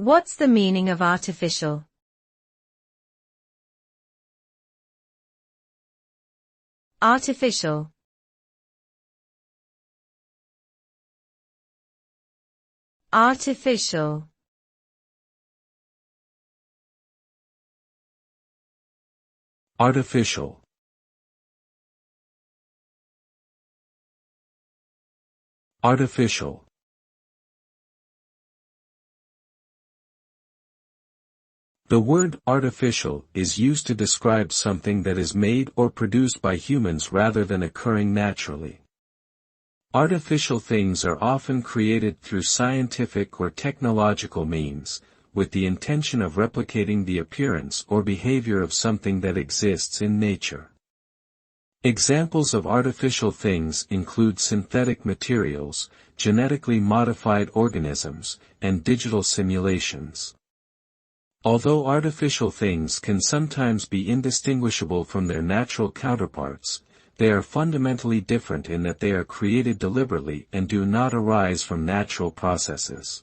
What's the meaning of artificial? Artificial. Artificial. Artificial. Artificial. The word artificial is used to describe something that is made or produced by humans rather than occurring naturally. Artificial things are often created through scientific or technological means, with the intention of replicating the appearance or behavior of something that exists in nature. Examples of artificial things include synthetic materials, genetically modified organisms, and digital simulations. Although artificial things can sometimes be indistinguishable from their natural counterparts, they are fundamentally different in that they are created deliberately and do not arise from natural processes.